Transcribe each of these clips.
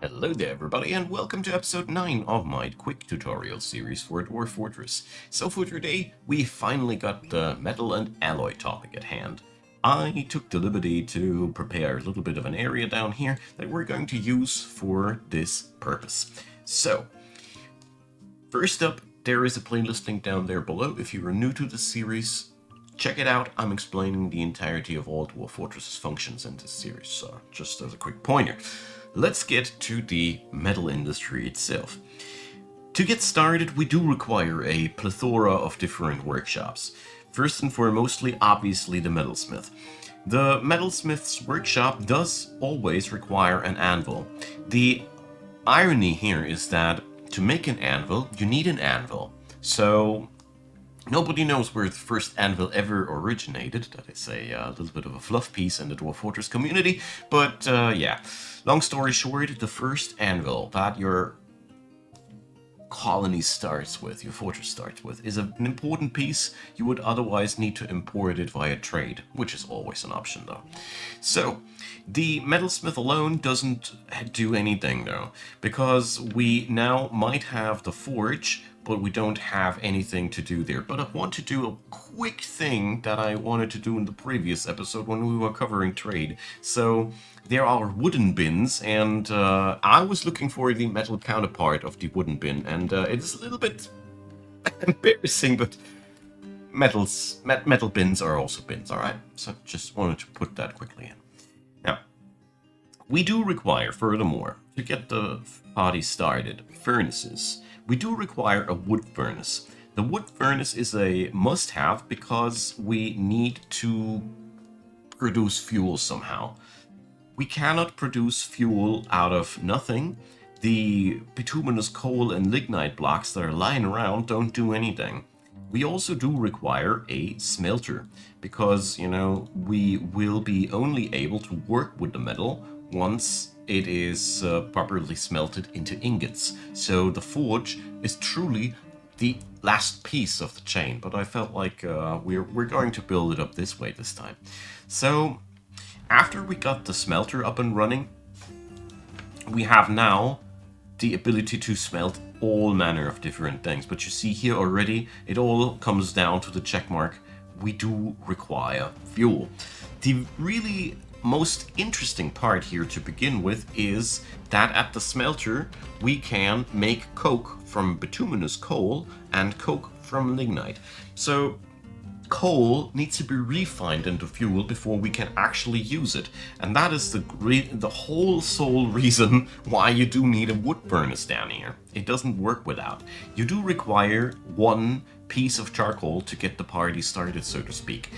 Hello there everybody and welcome to episode 9 of my quick tutorial series for Dwarf Fortress. So for today we finally got the metal and alloy topic at hand. I took the liberty to prepare a little bit of an area down here that we're going to use for this purpose. So, first up, there is a playlist link down there below. If you are new to this series, check it out. I'm explaining the entirety of all Dwarf Fortress's functions in this series, so just as a quick pointer. Let's get to the metal industry itself. To get started, we do require a plethora of different workshops. First and foremostly, obviously, the metalsmith. The metalsmith's workshop does always require an anvil. The irony here is that to make an anvil, you need an anvil. So nobody knows where the first anvil ever originated. That is a little bit of a fluff piece in the Dwarf Fortress community. But yeah, long story short, the first anvil that your colony starts with, your fortress starts with, is an important piece. You would otherwise need to import it via trade, which is always an option though. So, the metalsmith alone doesn't do anything though, because we now might have the forge, but we don't have anything to do there. But I want to do a quick thing that I wanted to do in the previous episode when we were covering trade. So there are wooden bins, and I was looking for the metal counterpart of the wooden bin, and it's a little bit embarrassing, but metal bins are also bins, alright? So just wanted to put that quickly in. Now, we do require, furthermore, to get the party started, furnaces. We do require a wood furnace. The wood furnace is a must-have because we need to produce fuel somehow. We cannot produce fuel out of nothing. The bituminous coal and lignite blocks that are lying around don't do anything. We also do require a smelter because, you know, we will be only able to work with the metal once it is properly smelted into ingots. So the forge is truly the last piece of the chain, but I felt like we're going to build it up this way this time. So after we got the smelter up and running, we have now the ability to smelt all manner of different things. But you see here already, it all comes down to the check mark. We do require fuel. The really most interesting part here to begin with is that at the smelter we can make coke from bituminous coal and coke from lignite. So coal needs to be refined into fuel before we can actually use it, and that is the whole sole reason why you do need a wood furnace down here. It doesn't work without. You do require one piece of charcoal to get the party started, so to speak.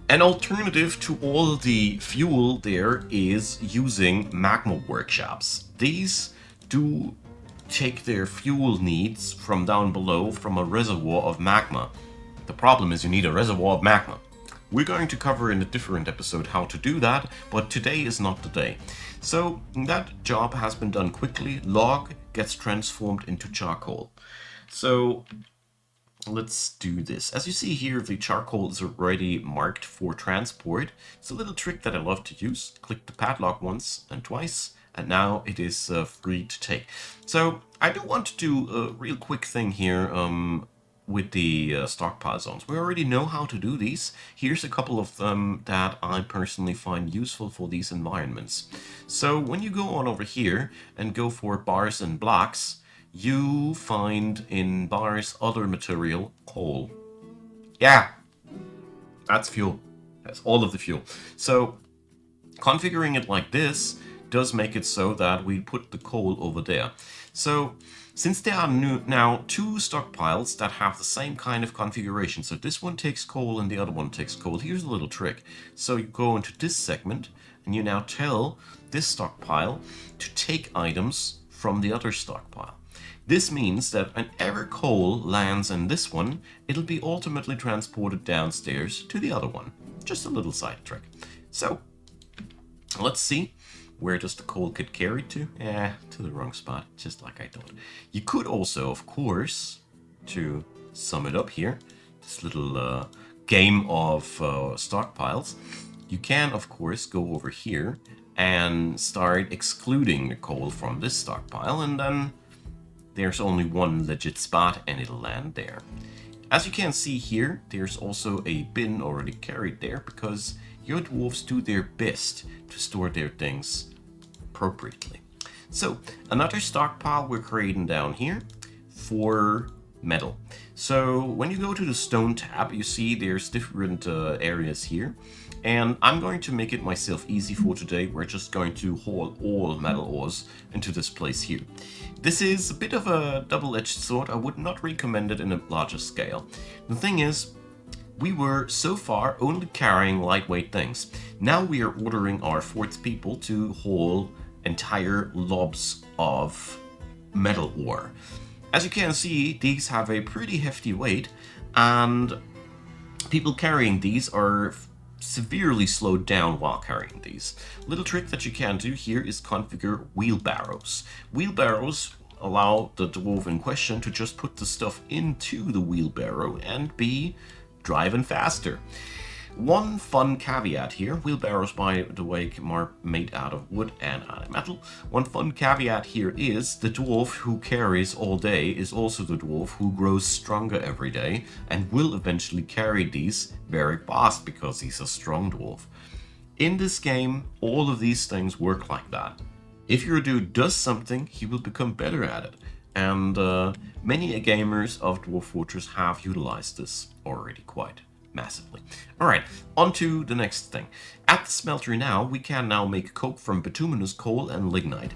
An alternative to all the fuel there is using magma workshops. These do take their fuel needs from down below from a reservoir of magma. The problem is you need a reservoir of magma. We're going to cover in a different episode how to do that, but today is not the day. So that job has been done quickly. Log gets transformed into charcoal. So let's do this. As you see here, the charcoal is already marked for transport. It's a little trick that I love to use. Click the padlock once and twice, and now it is free to take. So I do want to do a real quick thing here with the stockpile zones. We already know how to do these. Here's a couple of them that I personally find useful for these environments. So when you go on over here and go for bars and blocks, you find in bars other material, coal. Yeah, that's fuel. That's all of the fuel. So configuring it like this does make it so that we put the coal over there. So since there are now two stockpiles that have the same kind of configuration, so this one takes coal and the other one takes coal, here's a little trick. So you go into this segment and you now tell this stockpile to take items from the other stockpile. This means that whenever coal lands in this one, it'll be ultimately transported downstairs to the other one. Just a little side trick. So, let's see. Where does the coal get carried to? To the wrong spot, just like I thought. You could also, of course, to sum it up here, this little game of stockpiles, you can, of course, go over here and start excluding the coal from this stockpile, and then there's only one legit spot and it'll land there. As you can see here, there's also a bin already carried there because your dwarves do their best to store their things appropriately. So another stockpile we're creating down here for metal. So when you go to the stone tab, you see there's different areas here. And I'm going to make it myself easy for today. We're just going to haul all metal ores into this place here. This is a bit of a double-edged sword. I would not recommend it in a larger scale. The thing is, we were so far only carrying lightweight things. Now we are ordering our forts people to haul entire lobs of metal ore. As you can see, these have a pretty hefty weight, and people carrying these are severely slowed down while carrying these. Little trick that you can do here is configure wheelbarrows. Wheelbarrows allow the dwarf in question to just put the stuff into the wheelbarrow and be driving faster. One fun caveat here, wheelbarrows by the way are made out of wood and out of metal. One fun caveat here is the dwarf who carries all day is also the dwarf who grows stronger every day and will eventually carry these very fast because he's a strong dwarf. In this game, all of these things work like that. If your dude does something, he will become better at it. And many gamers of Dwarf Fortress have utilized this already quite massively. Alright, on to the next thing. At the smelter now, we can now make coke from bituminous coal and lignite.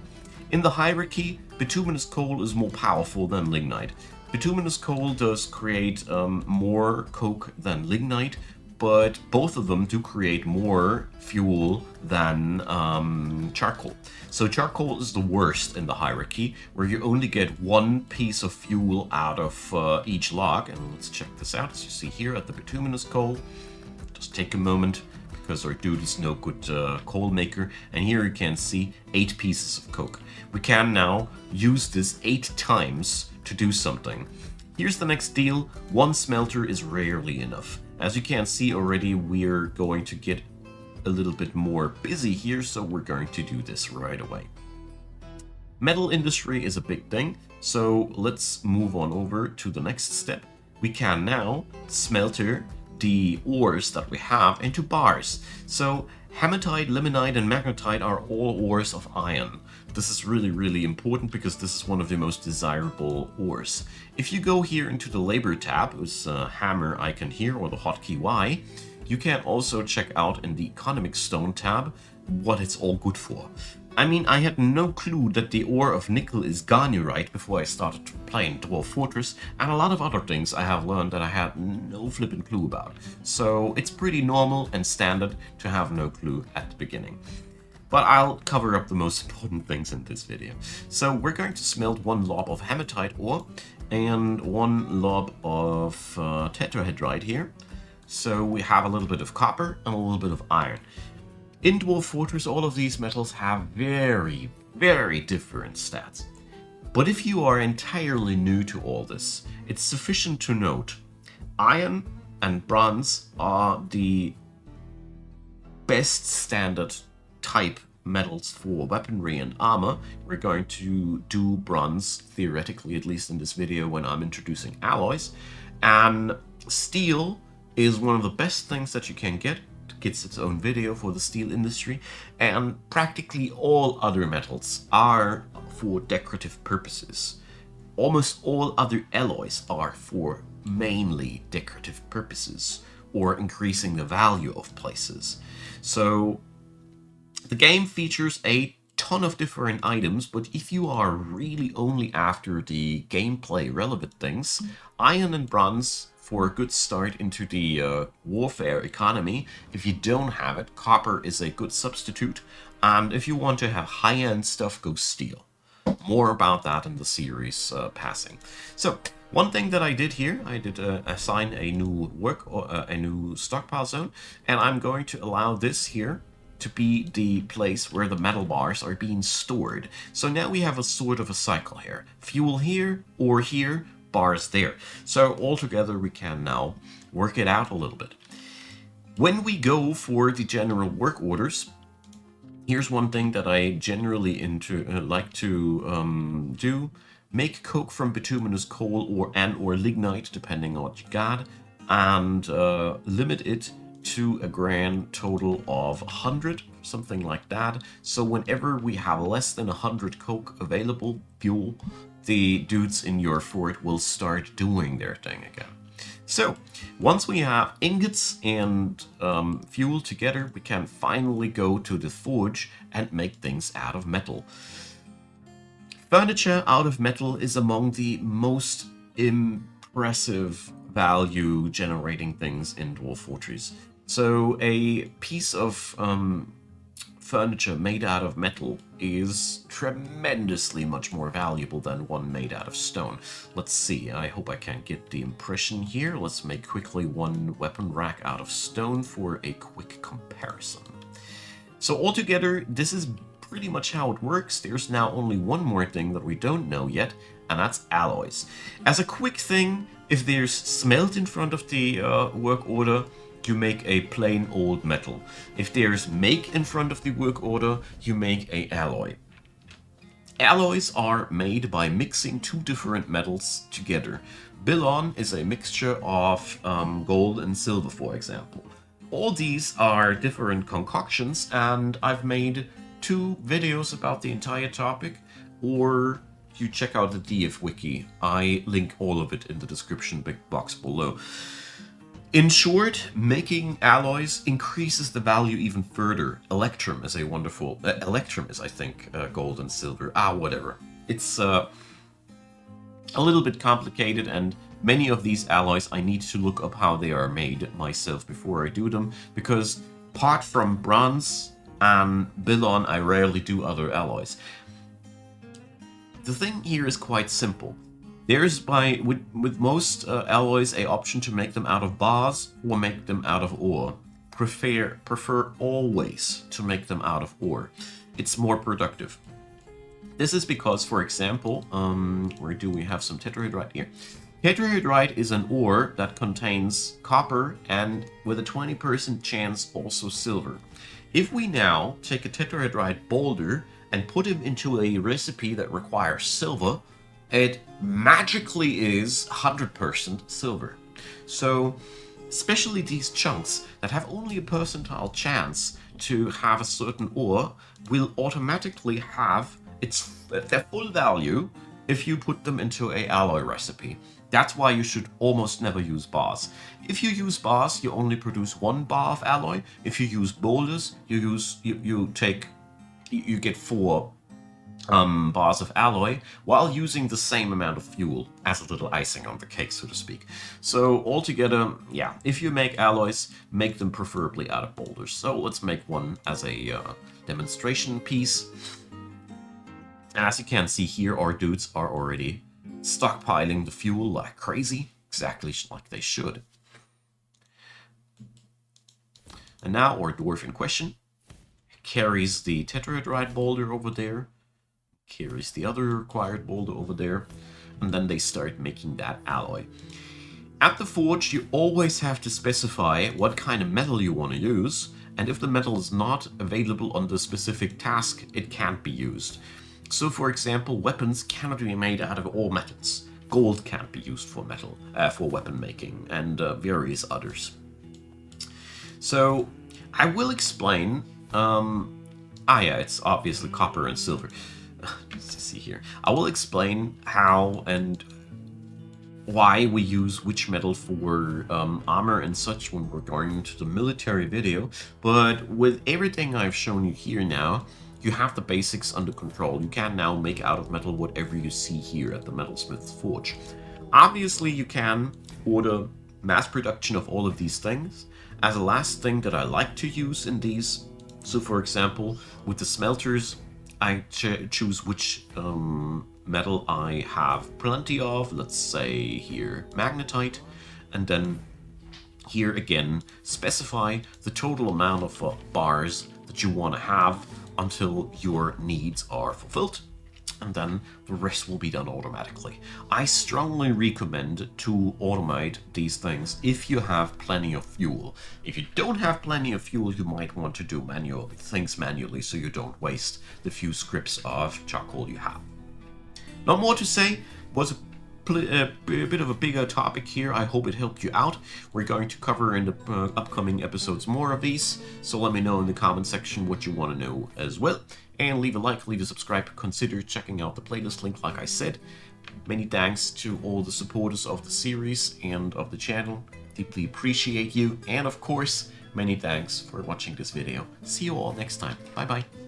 In the hierarchy, bituminous coal is more powerful than lignite. Bituminous coal does create more coke than lignite, but both of them do create more fuel than charcoal. So charcoal is the worst in the hierarchy, where you only get one piece of fuel out of each log. And let's check this out. As you see here at the bituminous coal, just take a moment because our dude is no good coal maker. And here you can see 8 pieces of coke. We can now use this 8 times to do something. Here's the next deal. One smelter is rarely enough. As you can see already, we're going to get a little bit more busy here, so we're going to do this right away. Metal industry is a big thing, so let's move on over to the next step. We can now smelter the ores that we have into bars. So hematite, limonite, and magnetite are all ores of iron. This is really important because this is one of the most desirable ores. If you go here into the labor tab, with a hammer icon here or the hotkey Y, you can also check out in the economic stone tab what it's all good for. I mean, I had no clue that the ore of nickel is garnierite before I started playing Dwarf Fortress, and a lot of other things I have learned that I had no flippin' clue about. So it's pretty normal and standard to have no clue at the beginning. But I'll cover up the most important things in this video. So we're going to smelt 1 lob of hematite ore and 1 lob of tetrahedrite here. So we have a little bit of copper and a little bit of iron. In Dwarf Fortress, all of these metals have very different stats. But if you are entirely new to all this, it's sufficient to note iron and bronze are the best standard type metals for weaponry and armor. We're going to do bronze, theoretically, at least in this video when I'm introducing alloys. And steel is one of the best things that you can get. It gets its own video for the steel industry. And practically all other metals are for decorative purposes. Almost all other alloys are for mainly decorative purposes or increasing the value of places. So the game features a ton of different items, but if you are really only after the gameplay relevant things, iron and bronze for a good start into the warfare economy. If you don't have it, copper is a good substitute, and if you want to have high-end stuff, go steel. More about that in the series passing. So one thing that I did here, I did assign a new a new stockpile zone, and I'm going to allow this here to be the place where the metal bars are being stored. So now we have a sort of a cycle here. Fuel here, ore here, bars there. So altogether we can now work it out a little bit. When we go for the general work orders, Here's one thing that I generally like to do. Make coke from bituminous coal or lignite, depending on what you got, and limit it to a grand total of 100, something like that. So whenever we have less than 100 coke available, fuel, the dudes in your fort will start doing their thing again. So, once we have ingots and fuel together, we can finally go to the forge and make things out of metal. Furniture out of metal is among the most impressive value generating things in Dwarf Fortress. So, a piece of furniture made out of metal is tremendously much more valuable than one made out of stone. Let's see, I hope I can get the impression here. Let's make quickly one weapon rack out of stone for a quick comparison. So altogether, this is pretty much how it works. There's now only one more thing that we don't know yet, and that's alloys. As a quick thing, if there's smelt in front of the work order, you make a plain old metal. If there's make in front of the work order, you make a alloy. Alloys are made by mixing two different metals together. Ic0n is a mixture of gold and silver, for example. All these are different concoctions, and I've made 2 videos about the entire topic, or you check out the DF wiki. I link all of it in the description box below. In short, making alloys increases the value even further. Electrum is a wonderful... Electrum is, I think, gold and silver. Whatever. It's a little bit complicated, and many of these alloys I need to look up how they are made myself before I do them, because apart from bronze and Ic0n, I rarely do other alloys. The thing here is quite simple. There's with most alloys a option to make them out of bars or make them out of ore. Prefer always to make them out of ore. It's more productive. This is because, for example, where do we have some tetrahedrite here? Tetrahedrite is an ore that contains copper and with a 20% chance also silver. If we now take a tetrahedrite boulder and put him into a recipe that requires silver, it magically is 100% silver. So, especially these chunks that have only a percentile chance to have a certain ore will automatically have their full value if you put them into a alloy recipe. That's why you should almost never use bars. If you use bars, you only produce 1 bar of alloy. If you use boulders, you get 4 bars of alloy while using the same amount of fuel as a little icing on the cake, so to speak. So altogether, yeah, if you make alloys, make them preferably out of boulders. So let's make one as a demonstration piece. As you can see here, our dudes are already stockpiling the fuel like crazy, exactly like they should. And now our dwarf in question carries the tetrahedrite boulder over there, carries the other required boulder over there, and then they start making that alloy. At the forge, you always have to specify what kind of metal you want to use, and if the metal is not available on the specific task, it can't be used. So, for example, weapons cannot be made out of all metals. Gold can't be used for weapon making, and various others. So, I will explain. Yeah, it's obviously copper and silver. Let's see here. I will explain how and why we use which metal for armor and such when we're going into the military video, but with everything I've shown you here now, you have the basics under control. You can now make out of metal whatever you see here at the Metalsmith's Forge. Obviously, you can order mass production of all of these things. As a last thing that I like to use in these, so for example, with the smelters, I choose which metal I have plenty of, let's say here magnetite, and then here again specify the total amount of bars that you want to have until your needs are fulfilled. and then the rest will be done automatically. I strongly recommend to automate these things if you have plenty of fuel. If you don't have plenty of fuel, you might want to do things manually so you don't waste the few scripts of charcoal you have. No more to say. Was a bit of a bigger topic here. I hope it helped you out. We're going to cover in the upcoming episodes more of these, so let me know in the comment section what you want to know as well. And leave a like, leave a subscribe, consider checking out the playlist link like I said. Many thanks to all the supporters of the series and of the channel. Deeply appreciate you, and of course, many thanks for watching this video. See you all next time. Bye bye.